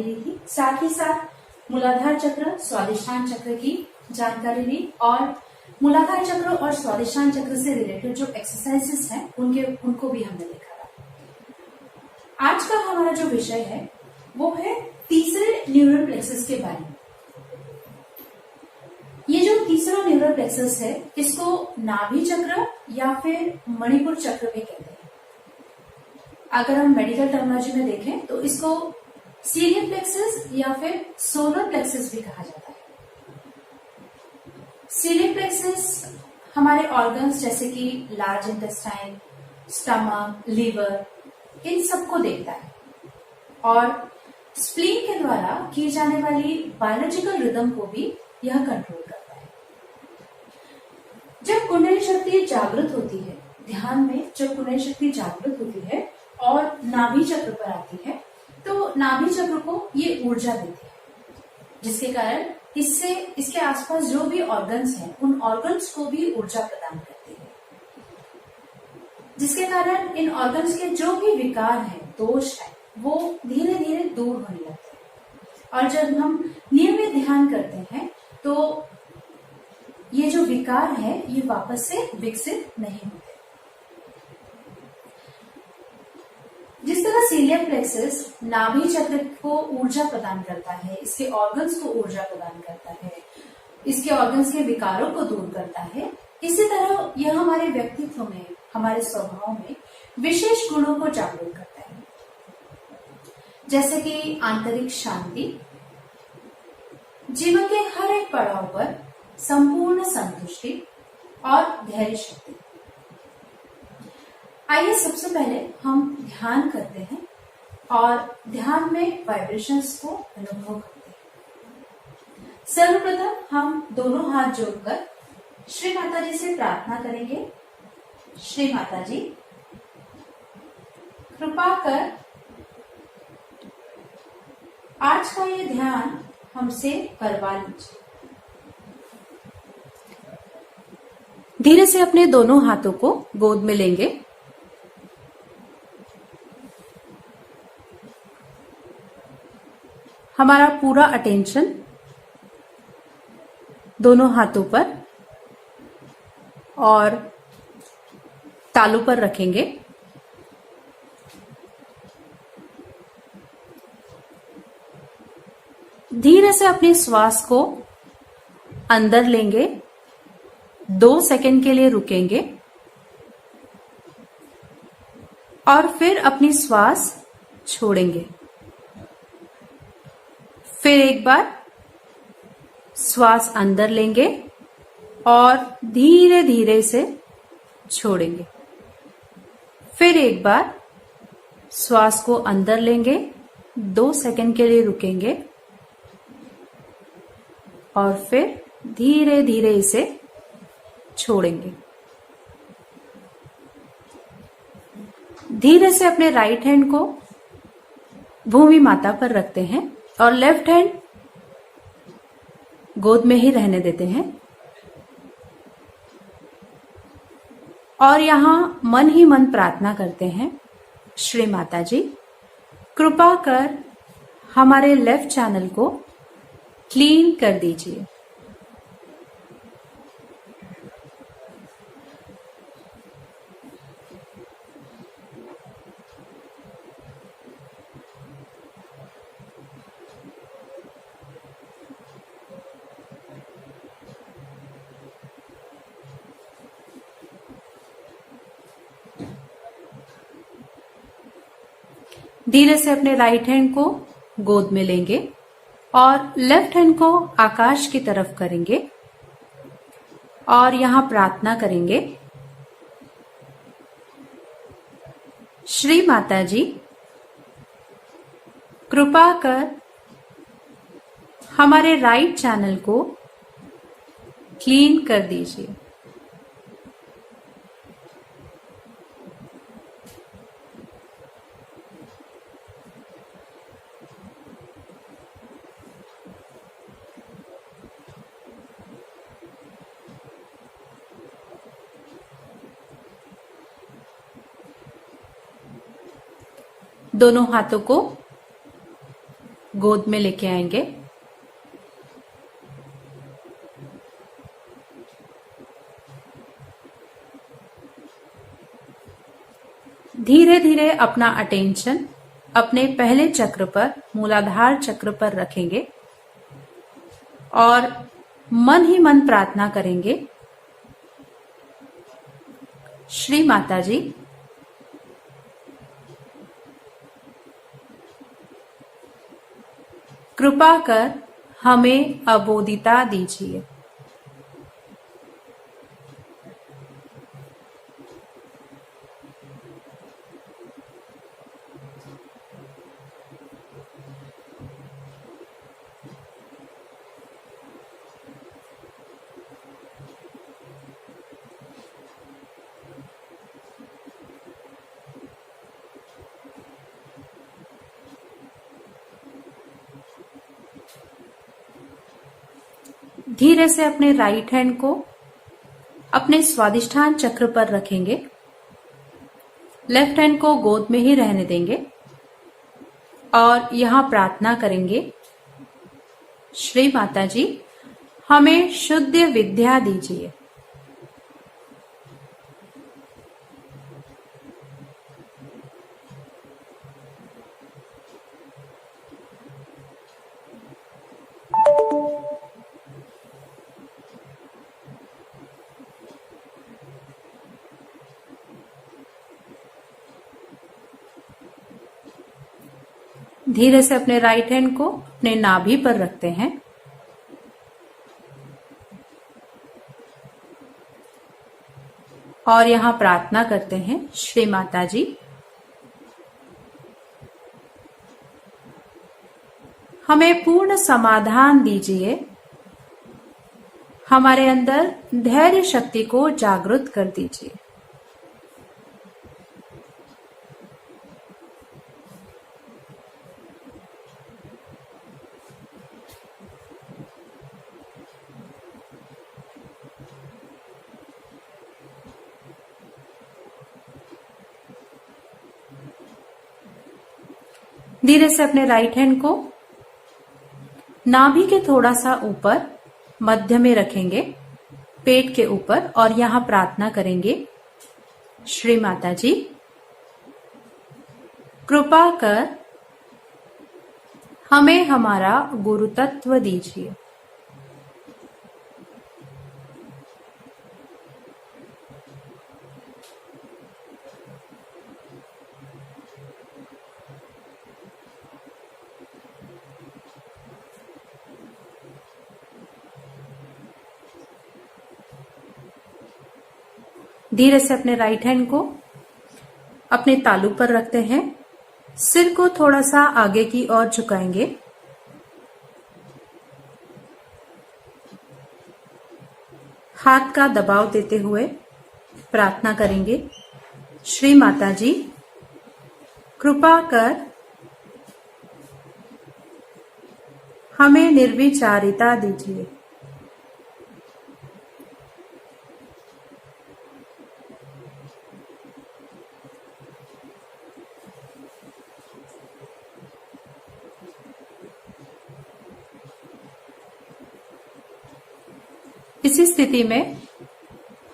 ली थी, साथ ही साथ मूलाधार चक्र, स्वादिष्टान चक्र की जानकारी ली और मूलाधार चक्र और स्वादिष्टान चक्र से रिलेटेड जो एक्सरसाइजेस हैं उनको भी हमने देखा था। आज का हमारा जो विषय है वो है तीसरे न्यूरल प्लेक्सस के बारे में। ये जो तीसरा न्यूरल प्लेक्सस है इसको नाभि चक्र या फिर मणिपुर चक्र भी कहते हैं। अगर हम मेडिकल टर्मिनोलॉजी में देखें तो इसको सीरियल प्लेक्सस या फिर सोलर प्लेक्सस भी कहा जाता है। सीरियल प्लेक्सस हमारे ऑर्गन्स जैसे कि लार्ज इंटेस्टाइन, स्टमक, लीवर, इन सबको देखता है और स्प्लीन के द्वारा की जाने वाली बायोलॉजिकल रिदम को भी यह कंट्रोल करता है। जब कुंडली शक्ति जागृत होती है, ध्यान में जब कुंडली शक्ति जागृत होती है और नाभि चक्र पर आती है तो नाभि चक्र को ये ऊर्जा देती है, जिसके कारण इससे इसके आसपास जो भी ऑर्गन्स हैं उन ऑर्गन्स को भी ऊर्जा प्रदान करती है, जिसके कारण इन ऑर्गन्स के जो भी विकार हैं, दोष है, वो धीरे धीरे दूर होने लगते हैं। और जब हम नियमित ध्यान करते हैं तो ये जो विकार है ये वापस से विकसित नहीं होते। जिस तरह सीलियक प्लेक्सस नाभि चक्र को ऊर्जा प्रदान करता है, इसके ऑर्गन्स को ऊर्जा प्रदान करता है, इसके ऑर्गन्स के विकारों को दूर करता है, इसी तरह यह हमारे व्यक्तित्व में, हमारे स्वभाव में विशेष गुणों को जागरूक करता है, जैसे कि आंतरिक शांति, जीवन के हर एक पड़ाव पर संपूर्ण संतुष्टि और धैर्य शक्ति। आइए सबसे पहले हम ध्यान करते हैं और ध्यान में वाइब्रेशंस को अनुभव करते हैं। सर्वप्रथम हम दोनों हाथ जोड़कर श्री माता जी से प्रार्थना करेंगे। श्री माता जी, कृपा कर आज का ये ध्यान हमसे करवा लीजिए। धीरे से अपने दोनों हाथों को गोद में लेंगे। हमारा पूरा अटेंशन दोनों हाथों पर और तालू पर रखेंगे। धीरे से अपने श्वास को अंदर लेंगे, 2 सेकंड के लिए रुकेंगे और फिर अपनी श्वास छोड़ेंगे। फिर एक बार श्वास अंदर लेंगे और धीरे धीरे से छोड़ेंगे। फिर एक बार श्वास को अंदर लेंगे, 2 सेकंड के लिए रुकेंगे और फिर धीरे धीरे इसे छोड़ेंगे। धीरे से अपने राइट हैंड को भूमि माता पर रखते हैं और लेफ्ट हैंड गोद में ही रहने देते हैं और यहां मन ही मन प्रार्थना करते हैं, श्री माता जी, कृपा कर हमारे लेफ्ट चैनल को क्लीन कर दीजिए। धीरे से अपने राइट हैंड को गोद में लेंगे और लेफ्ट हैंड को आकाश की तरफ करेंगे और यहां प्रार्थना करेंगे, श्री माता जी, कृपा कर हमारे राइट चैनल को क्लीन कर दीजिए। दोनों हाथों को गोद में लेके आएंगे। धीरे धीरे अपना अटेंशन अपने पहले चक्र पर, मूलाधार चक्र पर रखेंगे और मन ही मन प्रार्थना करेंगे, श्री माता जी, कृपा कर हमें अबोधिता दीजिए। धीरे से अपने राइट हैंड को अपने स्वादिष्ठान चक्र पर रखेंगे, लेफ्ट हैंड को गोद में ही रहने देंगे और यहां प्रार्थना करेंगे, श्री माता जी, हमें शुद्ध विद्या दीजिए। धीरे से अपने राइट हैंड को अपने नाभि पर रखते हैं और यहां प्रार्थना करते हैं, श्री माता जी, हमें पूर्ण समाधान दीजिए, हमारे अंदर धैर्य शक्ति को जागृत कर दीजिए। धीरे से अपने राइट हैंड को नाभि के थोड़ा सा ऊपर मध्य में रखेंगे, पेट के ऊपर, और यहां प्रार्थना करेंगे, श्री माता जी, कृपा कर हमें हमारा गुरु तत्व दीजिए। धीरे से अपने राइट हैंड को अपने तालू पर रखते हैं, सिर को थोड़ा सा आगे की ओर झुकाएंगे, हाथ का दबाव देते हुए प्रार्थना करेंगे, श्री माता जी, कृपा कर हमें निर्विचारिता दीजिए। इसी स्थिति में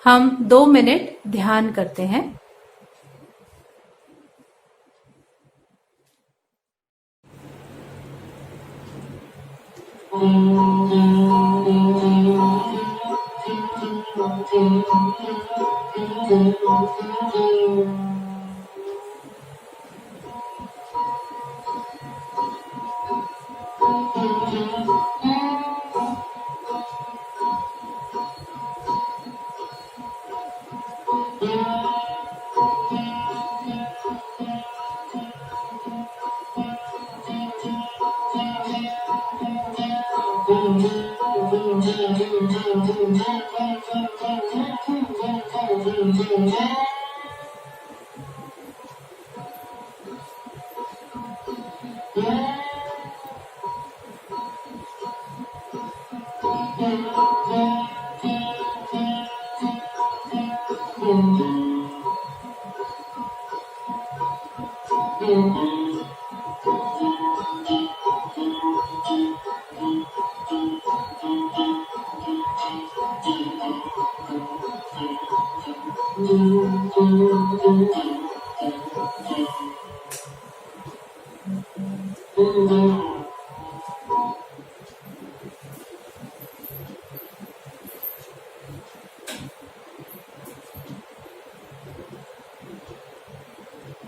हम 2 मिनट ध्यान करते हैं।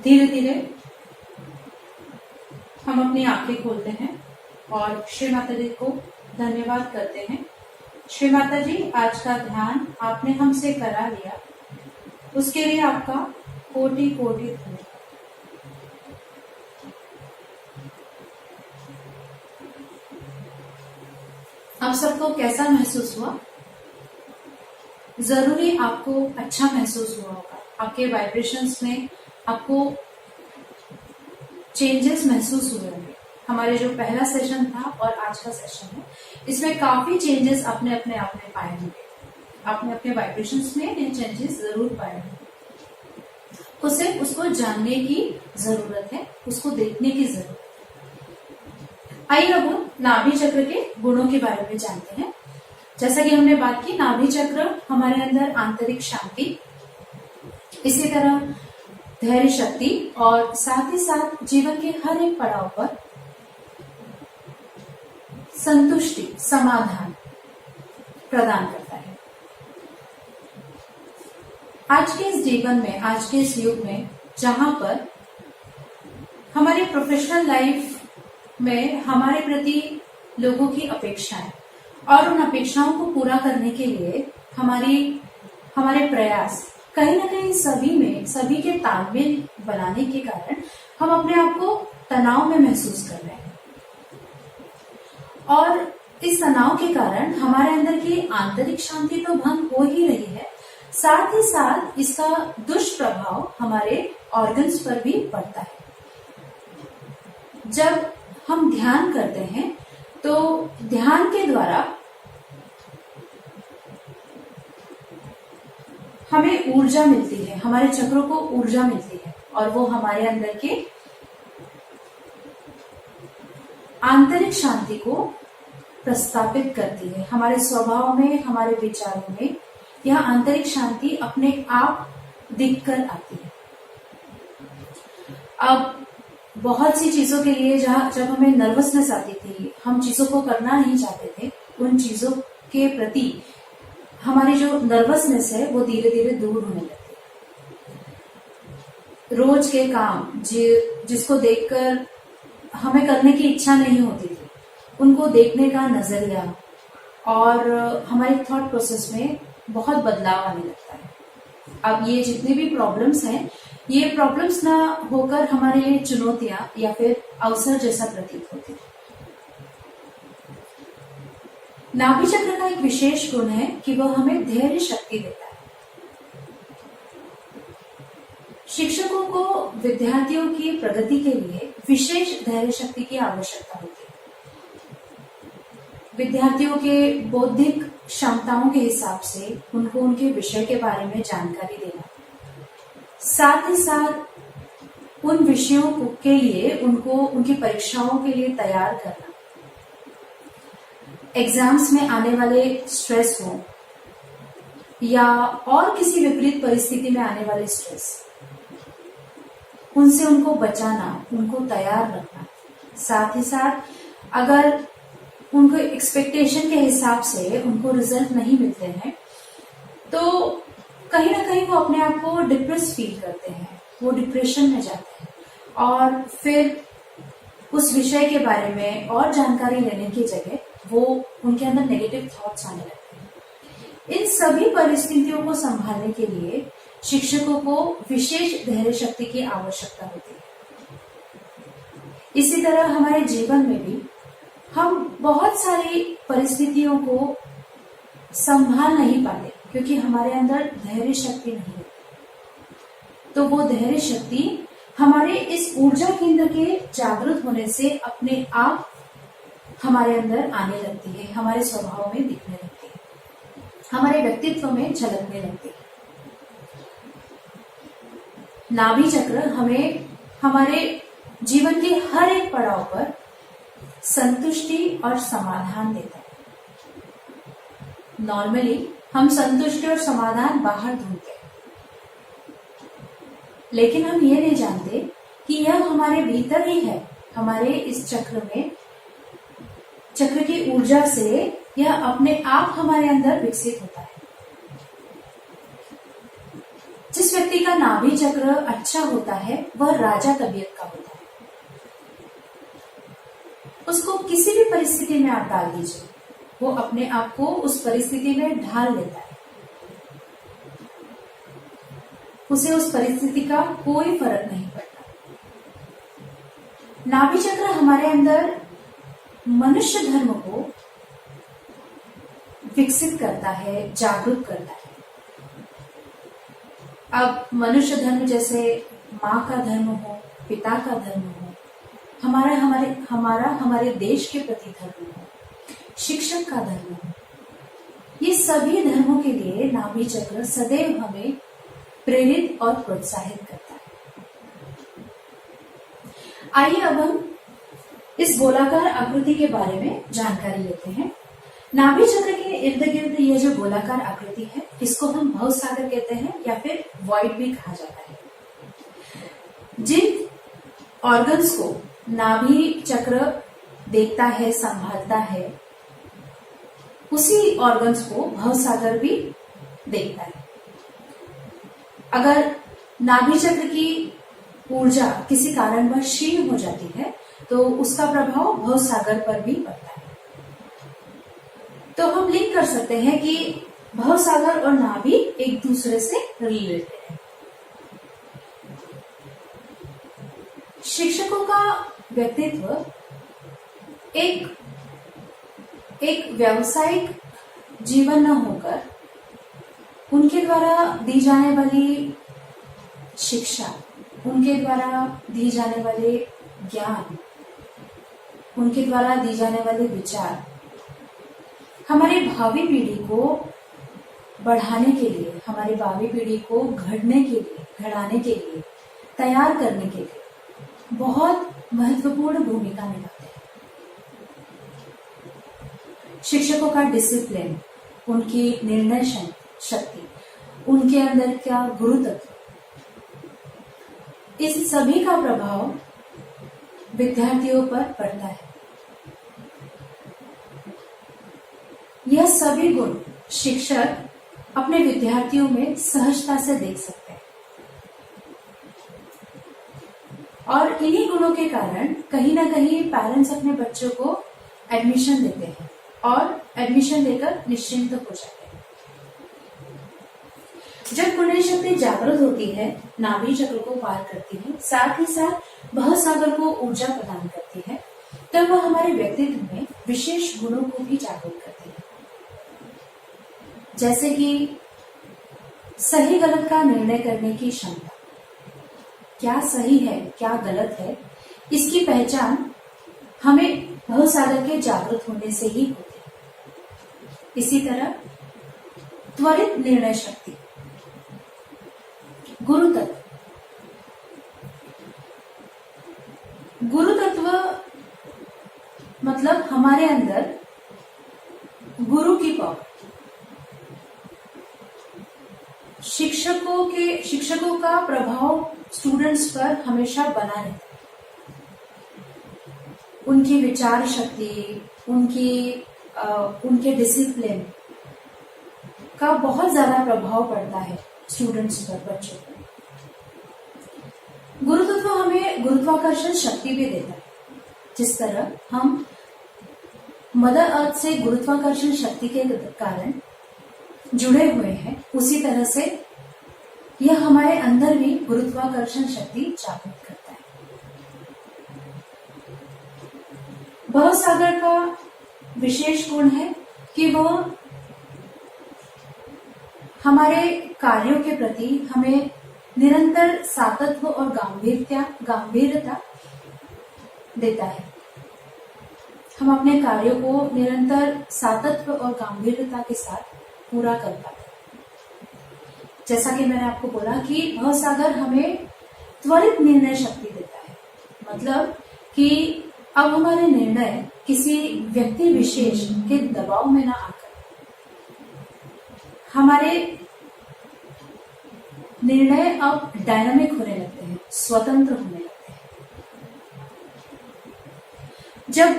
धीरे धीरे हम अपनी आंखें खोलते हैं और श्री माता जी को धन्यवाद करते हैं। श्री माता जी, आज का ध्यान आपने हमसे करा लिया, उसके लिए आपका कोटि कोटि धन्यवाद। आप सबको कैसा महसूस हुआ? जरूरी आपको अच्छा महसूस हुआ होगा। आपके वाइब्रेशंस में आपको चेंजेस महसूस हुए होंगे। हमारे जो पहला सेशन था और आज का सेशन है, इसमें काफी चेंजेस आपने अपने आप में पाए होंगे। आपने अपने वाइब्रेशंस में ये चेंजेस जरूर पाए होंगे। तो सिर्फ उसको जानने की जरूरत है, उसको देखने की जरूरत है। आइए अब नाभि चक्र के गुणों के बारे में जानते हैं। जैसा कि हमने बात की, नाभि चक्र हमारे अंदर आंतरिक शांति, इसी तरह धैर्य शक्ति और साथ ही साथ जीवन के हर एक पड़ाव पर संतुष्टि, समाधान प्रदान करता है। आज के इस जीवन में, आज के इस युग में, जहां पर हमारी प्रोफेशनल लाइफ में हमारे प्रति लोगों की अपेक्षाएं और उन अपेक्षाओं को पूरा करने के लिए हमारे प्रयास कहीं ना कहीं सभी के तालमेल बनाने के कारण हम अपने आप को तनाव में महसूस कर रहे हैं। और इस तनाव के कारण हमारे अंदर की आंतरिक शांति तो भंग हो ही रही है, साथ ही साथ इसका दुष्प्रभाव हमारे ऑर्गन्स पर भी पड़ता है। जब हम ध्यान करते हैं तो ध्यान के द्वारा हमें ऊर्जा मिलती है, हमारे चक्रों को ऊर्जा मिलती है और वो हमारे अंदर के आंतरिक शांति को प्रस्तापित करती है। हमारे स्वभाव में, हमारे विचारों में यह आंतरिक शांति अपने आप दिखकर आती है। अब बहुत सी चीजों के लिए जब हमें नर्वसनेस आती थी, हम चीजों को करना नहीं चाहते थे, उन चीजों के प्रति हमारी जो नर्वसनेस है वो धीरे धीरे दूर होने लगती है। रोज के काम जिसको देखकर हमें करने की इच्छा नहीं होती थी, उनको देखने का नजरिया और हमारे थॉट प्रोसेस में बहुत बदलाव आने लगता है। अब ये जितने भी प्रॉब्लम्स हैं, ये प्रॉब्लम्स ना होकर हमारे लिए चुनौतियां या फिर अवसर जैसा प्रतीत होते हैं। नाभि चक्र का एक विशेष गुण है कि वह हमें धैर्य शक्ति देता है। शिक्षकों को विद्यार्थियों की प्रगति के लिए विशेष धैर्य शक्ति की आवश्यकता होती है। विद्यार्थियों के बौद्धिक क्षमताओं के हिसाब से उनको उनके विषय के बारे में जानकारी देना, साथ ही साथ उन विषयों के लिए उनको उनकी परीक्षाओं के लिए तैयार करना, एग्जाम्स में आने वाले स्ट्रेस हो या और किसी विपरीत परिस्थिति में आने वाले स्ट्रेस, उनसे उनको बचाना, उनको तैयार रखना। साथ ही साथ अगर उनको एक्सपेक्टेशन के हिसाब से उनको रिजल्ट नहीं मिलते हैं तो कहीं ना कहीं वो अपने आप को डिप्रेस फील करते हैं, वो डिप्रेशन में जाते हैं और फिर उस विषय के बारे में और जानकारी लेने की जगह वो उनके अंदर नेगेटिव थॉट्स आने लगते हैं। इन सभी परिस्थितियों को संभालने के लिए शिक्षकों को विशेष धैर्य शक्ति की आवश्यकता होती है। इसी तरह हमारे जीवन में भी हम बहुत सारी परिस्थितियों को संभाल नहीं पाते क्योंकि हमारे अंदर धैर्य शक्ति नहीं है। तो वो धैर्य शक्ति हमारे इस ऊर्जा केंद्र के जागृत होने से अपने आप हमारे अंदर आने लगती है, हमारे स्वभाव में दिखने लगती है, हमारे व्यक्तित्व में झलकने लगती है। नाभि चक्र हमें हमारे जीवन के हर एक पड़ाव पर संतुष्टि और समाधान देता है। नॉर्मली हम संतुष्टि और समाधान बाहर ढूंढते हैं, लेकिन हम ये नहीं जानते कि यह हमारे भीतर ही है। हमारे इस चक्र में, चक्र की ऊर्जा से यह अपने आप हमारे अंदर विकसित होता है। जिस व्यक्ति का नाभि चक्र अच्छा होता है वह राजा तबीयत का होता है। उसको किसी भी परिस्थिति में आप डाल दीजिए, वो अपने आप को उस परिस्थिति में ढाल लेता है। उसे उस परिस्थिति का कोई फर्क नहीं पड़ता। नाभि चक्र हमारे अंदर मनुष्य धर्म को विकसित करता है, जागरूक करता है। अब मनुष्य धर्म जैसे माँ का धर्म हो, पिता का धर्म हो, हमारे देश के प्रति धर्म हो, शिक्षक का धर्म हो, ये सभी धर्मों के लिए नाभि चक्र सदैव हमें प्रेरित और प्रोत्साहित करता है। आइए अब हम इस गोलाकार आकृति के बारे में जानकारी लेते हैं। नाभि चक्र के इर्द गिर्द ये जो गोलाकार आकृति है, इसको हम भवसागर कहते हैं या फिर वॉइड भी कहा जाता है। जिन ऑर्गन्स को नाभि चक्र देखता है, संभालता है, उसी ऑर्गन्स को भवसागर भी देखता है। अगर नाभि चक्र की ऊर्जा किसी कारणवश क्षीण हो जाती है तो उसका प्रभाव भवसागर पर भी पड़ता है। तो हम लिंक कर सकते हैं कि भवसागर और नाभि एक दूसरे से रिलेटेड है। शिक्षकों का व्यक्तित्व एक व्यावसायिक जीवन न होकर उनके द्वारा दी जाने वाली शिक्षा, उनके द्वारा दी जाने वाले ज्ञान, उनके द्वारा दी जाने वाले विचार हमारी भावी पीढ़ी को बढ़ाने के लिए, हमारी भावी पीढ़ी को घड़ाने के लिए, तैयार करने के लिए बहुत महत्वपूर्ण भूमिका निभाते हैं। शिक्षकों का डिसिप्लिन, उनकी निर्णय शक्ति, उनके अंदर क्या गुरुत्व, इस सभी का प्रभाव विद्यार्थियों पर पड़ता है। यह सभी गुण शिक्षक अपने विद्यार्थियों में सहजता से देख सकते हैं और इन्हीं गुणों के कारण कहीं ना कहीं पेरेंट्स अपने बच्चों को एडमिशन देते हैं और एडमिशन देकर निश्चिंत हो जाते हैं। जब कुंडली शक्ति जागृत होती है, नाभि चक्र को पार करती है, साथ ही साथ भवसागर को ऊर्जा प्रदान करती है, तब वह हमारे व्यक्तित्व में विशेष गुणों को भी जागृत करती है। जैसे कि सही गलत का निर्णय करने की क्षमता, क्या सही है क्या गलत है, इसकी पहचान हमें भवसागर के जागृत होने से ही होती है। इसी तरह त्वरित निर्णय शक्ति, गुरु तत्व मतलब हमारे अंदर गुरु की पावर। शिक्षकों का प्रभाव स्टूडेंट्स पर हमेशा बना रहता है। उनकी विचार शक्ति, उनके डिसिप्लिन का बहुत ज्यादा प्रभाव पड़ता है स्टूडेंट्स पर, बच्चों पर। गुरु तत्व हमें गुरुत्वाकर्षण शक्ति भी देता है। जिस तरह हम मदर अर्थ से गुरुत्वाकर्षण शक्ति के कारण जुड़े हुए हैं, उसी तरह से यह हमारे अंदर भी गुरुत्वाकर्षण शक्ति जागृत करता है। भवसागर का विशेष गुण है कि वह हमारे कार्यों के प्रति हमें निरंतर सातत्य और गंभीरता देता है। हम अपने कार्यों को निरंतर सातत्य और गंभीरता के साथ पूरा कर पाते हैं। जैसा कि मैंने आपको बोला कि भवसागर हमें त्वरित निर्णय शक्ति देता है, मतलब कि अब हमारे निर्णय किसी व्यक्ति विशेष के दबाव में ना आकर हमारे निर्णय अब डायनामिक होने लगते हैं, स्वतंत्र होने लगते हैं। जब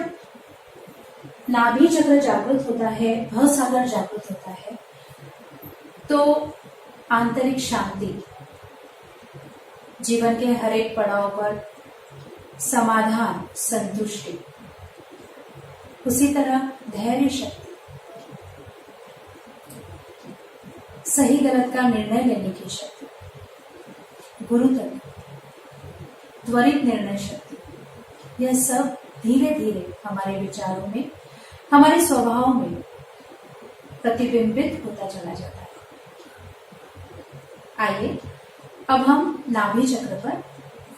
नाभि चक्र जागृत होता है, भवसागर जागृत होता है, तो आंतरिक शांति, जीवन के हर एक पड़ाव पर समाधान, संतुष्टि, उसी तरह धैर्य शक्ति, सही गलत का निर्णय लेने की शक्ति, गुरुत्व, त्वरित निर्णय शक्ति, यह सब धीरे धीरे हमारे विचारों में, हमारे स्वभाव में प्रतिबिंबित होता चला जाता है। आइए अब हम नाभि चक्र पर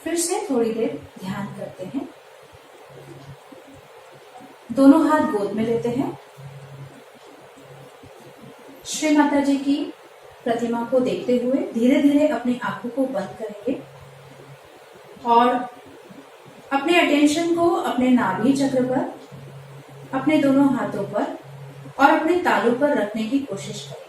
फिर से थोड़ी देर ध्यान करते हैं। दोनों हाथ गोद में लेते हैं। श्री माता जी की प्रतिमा को देखते हुए धीरे धीरे अपनी आंखों को बंद करेंगे और अपने अटेंशन को अपने नाभि चक्र पर, अपने दोनों हाथों पर और अपने तालू पर रखने की कोशिश करें।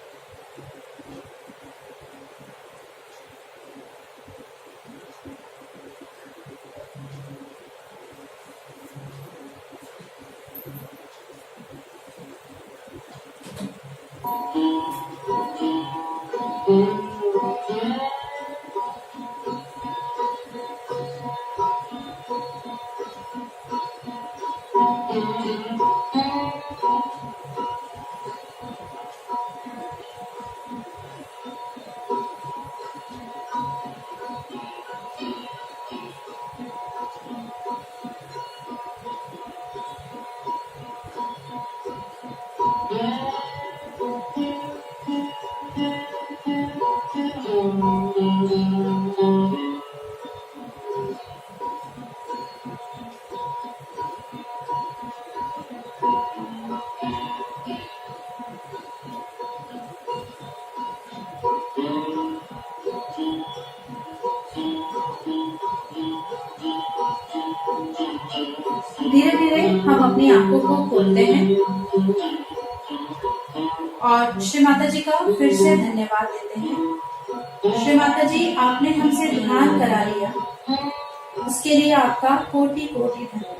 धीरे धीरे हम अपनी आंखों को खोलते हैं और श्री माता जी का फिर से धन्यवाद देते हैं। श्री माता जी, आपने हमसे ध्यान करा लिया, उसके लिए आपका कोटि कोटि धन्यवाद।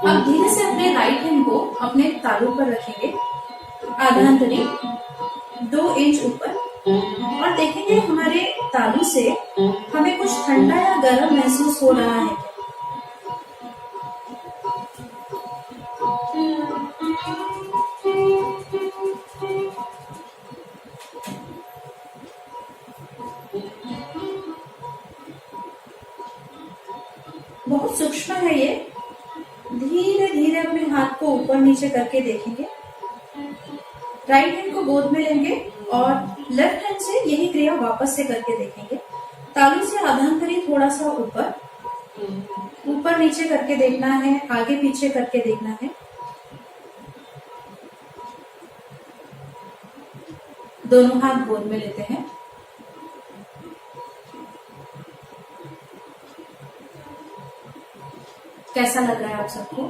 अब धीरे से अपने राइट हैंड को अपने तालू पर रखेंगे, आधांतरी 2 इंच ऊपर, और देखेंगे हमारे तालू से हमें कुछ ठंडा या गर्म महसूस हो रहा है क्या। बहुत सूक्ष्म है ये। धीरे धीरे अपने हाथ को ऊपर नीचे करके देखेंगे। राइट हैंड को गोद में लेंगे और लेफ्ट हैंड से यही क्रिया वापस से करके देखेंगे। तालू से आधांतरी थोड़ा सा ऊपर नीचे करके देखना है, आगे पीछे करके देखना है। दोनों हाथ गोद में लेते हैं। कैसा लग रहा है आप सबको?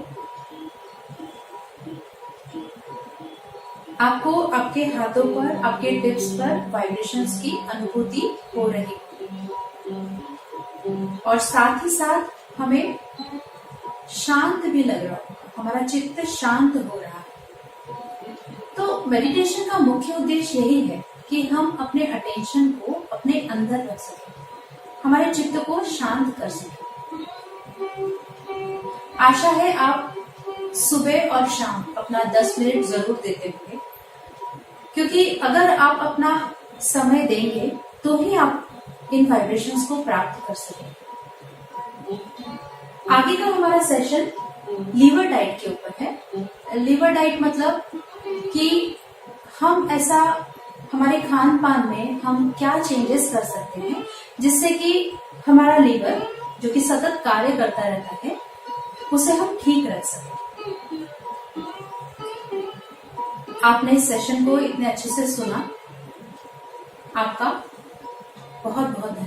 आपको आपके हाथों पर, आपके टिप्स पर वाइब्रेशंस की अनुभूति हो रही और साथ ही साथ हमें शांत भी लग रहा होगा, हमारा चित्त शांत हो रहा है। तो मेडिटेशन का मुख्य उद्देश्य यही है कि हम अपने अटेंशन को अपने अंदर रख सकें, हमारे चित्त को शांत कर सकें। आशा है आप सुबह और शाम अपना 10 मिनट जरूर देते होंगे, क्योंकि अगर आप अपना समय देंगे तो ही आप इन वाइब्रेशंस को प्राप्त कर सकेंगे। आगे का हमारा सेशन लीवर डाइट के ऊपर है। लीवर डाइट मतलब कि हम ऐसा हमारे खान पान में हम क्या चेंजेस कर सकते हैं जिससे कि हमारा लीवर जो कि सतत कार्य करता रहता है उसे हम ठीक रख सकें। आपने इस सेशन को इतने अच्छे से सुना, आपका बहुत बहुत धन्यवाद।